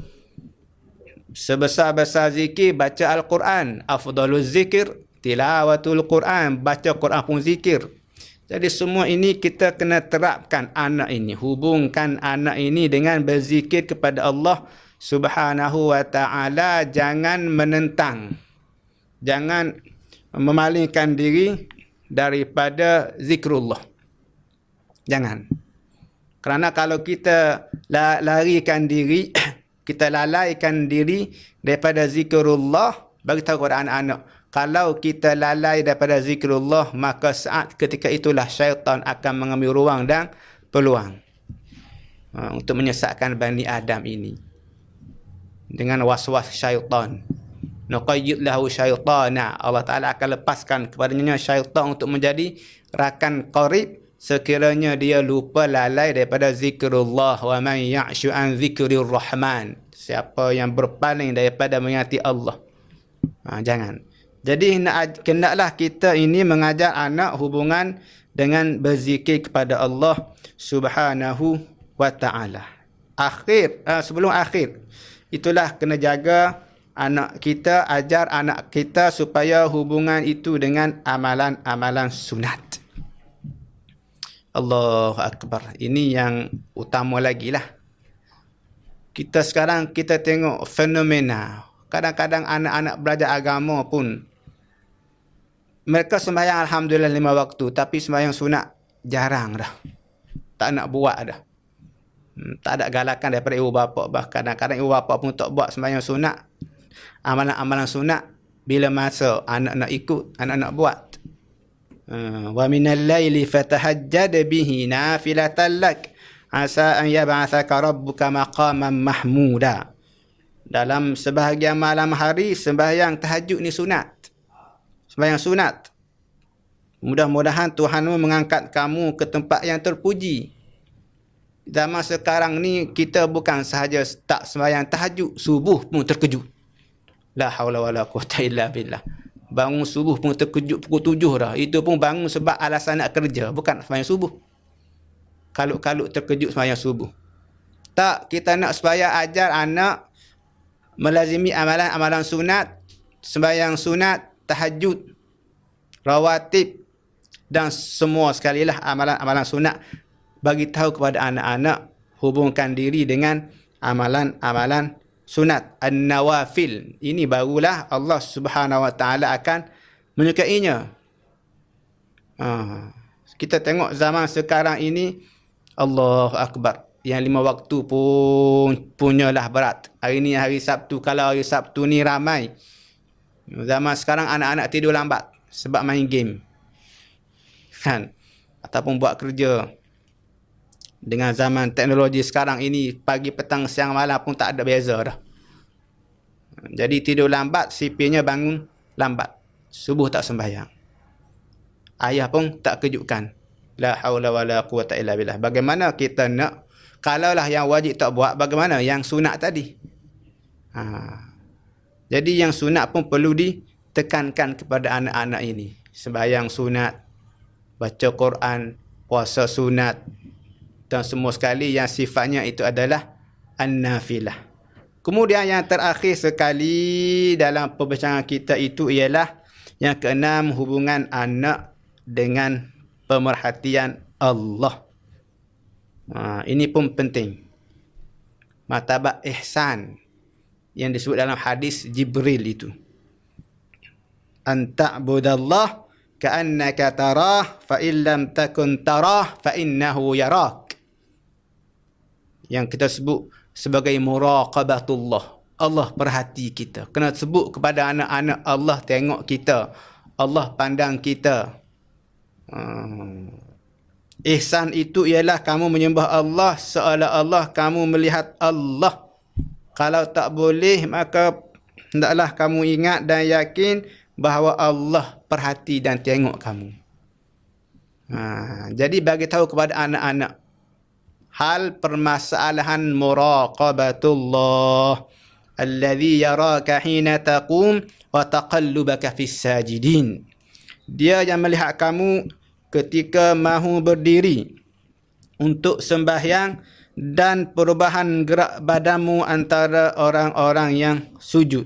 Sebesar-besar zikir baca Al-Quran. Afdaluz zikir tilawatul Quran. Baca Quran pun zikir. Jadi semua ini kita kena terapkan anak ini. Hubungkan anak ini dengan berzikir kepada Allah Subhanahu wa ta'ala. Jangan menentang. Jangan memalingkan diri daripada zikrullah. Jangan. Kerana kalau kita larikan diri, kita lalaikan diri daripada zikrullah, bagi tahu kepada anak-anak, kalau kita lalai daripada zikrullah, maka saat ketika itulah syaitan akan mengambil ruang dan peluang untuk menyesatkan Bani Adam ini dengan was-was syaitan. Nuqayyid lahu syaitana, Allah Ta'ala akan lepaskan kepadanya syaitan untuk menjadi rakan qarib sekiranya dia lupa lalai daripada zikrullah. Wa man ya'shu an zikrir rahman, siapa yang berpaling daripada mengingati Allah, jangan. Jadi hendaklah kita ini mengajar anak hubungan dengan berzikir kepada Allah Subhanahu wa Ta'ala. Sebelum akhir, itulah kena jaga anak kita, ajar anak kita supaya hubungan itu dengan amalan-amalan sunat. Allahu Akbar. Ini yang utama lagi lah. Kita sekarang kita tengok fenomena. Kadang-kadang anak-anak belajar agama pun, mereka sembahyang Alhamdulillah 5 waktu, tapi sembahyang sunat jarang dah. Tak nak buat dah. Tak ada galakan daripada ibu bapa. Bahkan kadang-kadang ibu bapa pun tak buat sembahyang sunat, amalan-amalan sunat. Bila masa anak nak ikut, anak nak buat. Wa minal laili fatahajjad bihi nafilatan lak asa an yab'athaka rabbuka maqaman mahmuda. Dalam sebahagian malam hari sembahyang tahajud ni sunat. Sembahyang sunat. Mudah-mudahan Tuhanmu mengangkat kamu ke tempat yang terpuji. Zaman sekarang ni kita bukan sahaja tak sembahyang tahajud, subuh pun terkejut. La haula wala quwata illa billah. Bangun subuh pun terkejut pukul 7 dah. Itu pun bangun sebab alasan nak kerja, bukan sembahyang subuh. Kalut-kalut terkejut sembahyang subuh. Tak, kita nak supaya ajar anak melazimi amalan-amalan sunat, sembahyang sunat, tahajud, rawatib dan semua sekali lah amalan-amalan sunat. Bagi tahu kepada anak-anak, hubungkan diri dengan amalan-amalan sunat, an-nawafil. Ini barulah Allah Subhanahu wa Ta'ala akan menyukainya. Kita tengok zaman sekarang ini, Allahu Akbar, yang 5 waktu pun punyalah berat. Hari ni hari Sabtu, kalau hari Sabtu ni ramai. Zaman sekarang anak-anak tidur lambat sebab main game, kan, ataupun buat kerja. Dengan zaman teknologi sekarang ini, pagi, petang, siang, malam pun tak ada beza dah. Jadi tidur lambat, sipirnya bangun lambat. Subuh tak sembahyang. Ayah pun tak kejutkan. La haula wala quwata illa billah. Bagaimana kita nak, kalaulah yang wajib tak buat, bagaimana yang sunat tadi? Jadi yang sunat pun perlu ditekankan kepada anak-anak ini. Sembahyang sunat, baca Quran, puasa sunat, dan semua sekali yang sifatnya itu adalah an-nafilah. Kemudian yang terakhir sekali dalam perbincangan kita itu ialah yang keenam, hubungan anak dengan pemerhatian Allah. Ini pun penting. Martabat ihsan yang disebut dalam hadis Jibril itu. An ta'budallah ka'annaka tarah fa illam takun tarah fa innahu yarak. Yang kita sebut sebagai muraqabatullah. Allah perhati kita. Kena sebut kepada anak-anak, Allah tengok kita, Allah pandang kita. Ihsan itu ialah kamu menyembah Allah seolah-olah kamu melihat Allah. Kalau tak boleh, maka hendaklah kamu ingat dan yakin bahawa Allah perhati dan tengok kamu. Jadi bagi tahu kepada anak-anak hal permasalahan muraqabatullah alladhi yaraka hina taqum wa taqallubaka fis sajidin. Dia yang melihat kamu ketika mahu berdiri untuk sembahyang dan perubahan gerak badanmu antara orang-orang yang sujud.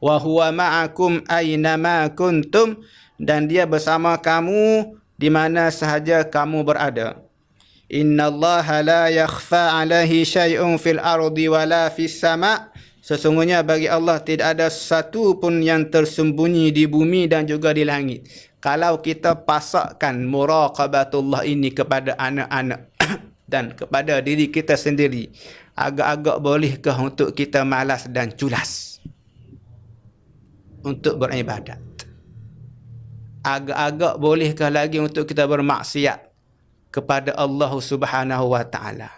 Wa huwa ma'akum aynama kuntum, dan dia bersama kamu di mana sahaja kamu berada. Innallaha la yakhfa 'alaihi syai'un fil ardi wala fis sama'. Sesungguhnya bagi Allah tidak ada satu pun yang tersembunyi di bumi dan juga di langit. Kalau kita pasakkan muraqabatullah ini kepada anak-anak dan kepada diri kita sendiri, agak-agak bolehkah untuk kita malas dan culas untuk beribadat? Agak-agak bolehkah lagi untuk kita bermaksiat kepada Allah Subhanahu wa taala?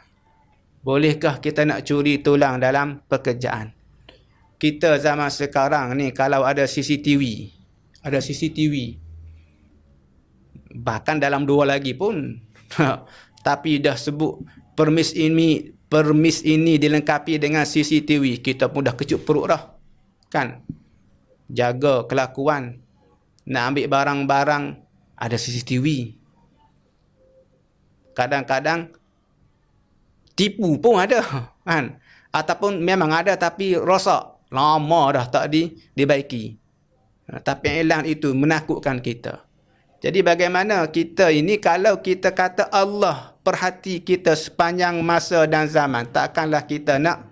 Bolehkah kita nak curi tulang dalam pekerjaan? Kita zaman sekarang ni kalau ada CCTV, bahkan dalam 2 lagi pun tapi dah sebut permis ini dilengkapi dengan CCTV, kita pun dah kecut perut dah, kan? Jaga kelakuan, nak ambil barang-barang ada CCTV. Kadang-kadang tipu pun ada, kan? Ataupun memang ada tapi rosak, lama dah tak dibaiki. Tapi iklan itu menakutkan kita. Jadi bagaimana kita ini kalau kita kata Allah perhati kita sepanjang masa dan zaman, takkanlah kita nak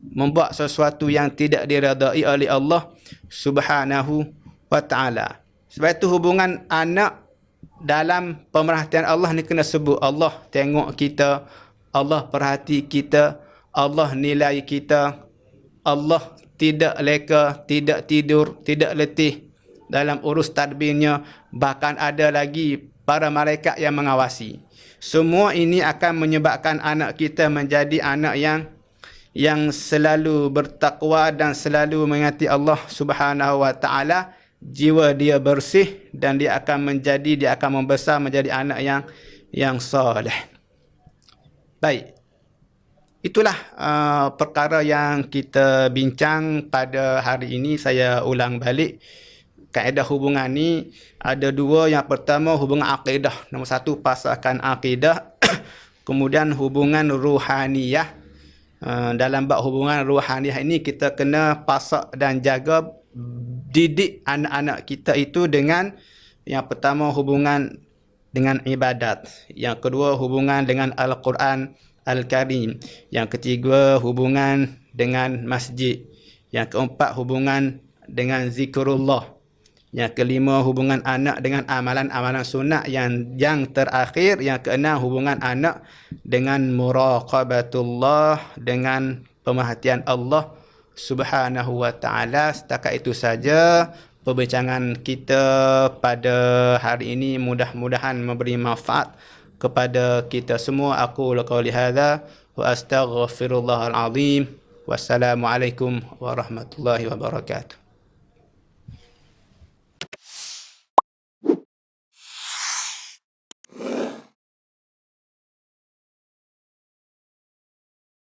membuat sesuatu yang tidak diredai oleh Allah Subhanahu wa taala. Sebab itu hubungan anak dalam pemerhatian Allah ni kena sebut Allah tengok kita, Allah perhati kita, Allah nilai kita, Allah tidak leka, tidak tidur, tidak letih dalam urus tadbirnya, bahkan ada lagi para malaikat yang mengawasi. Semua ini akan menyebabkan anak kita menjadi anak yang selalu bertakwa dan selalu mengingati Allah Subhanahu wa taala. Jiwa dia bersih dan dia akan membesar menjadi anak yang soleh. Baik. Itulah perkara yang kita bincang pada hari ini. Saya ulang balik. Kaedah hubungan ni ada 2. Yang pertama hubungan akidah. Nombor 1 pasalkan akidah. Kemudian hubungan ruhaniyah. Dalam bab hubungan ruhaniyah ini kita kena pasak dan jaga, didik anak-anak kita itu dengan yang pertama hubungan dengan ibadat. Yang kedua hubungan dengan Al-Quran Al-Karim. Yang ketiga hubungan dengan masjid. Yang keempat hubungan dengan zikrullah. Yang kelima hubungan anak dengan amalan-amalan sunat. Yang terakhir, yang keenam hubungan anak dengan muraqabatullah, dengan pemerhatian Allah Subhanahu wa taala. Setakat itu saja perbincangan kita pada hari ini, mudah-mudahan memberi manfaat kepada kita semua. Aku qauli hadza wa astaghfirullahal azim. Wassalamualaikum warahmatullahi wabarakatuh.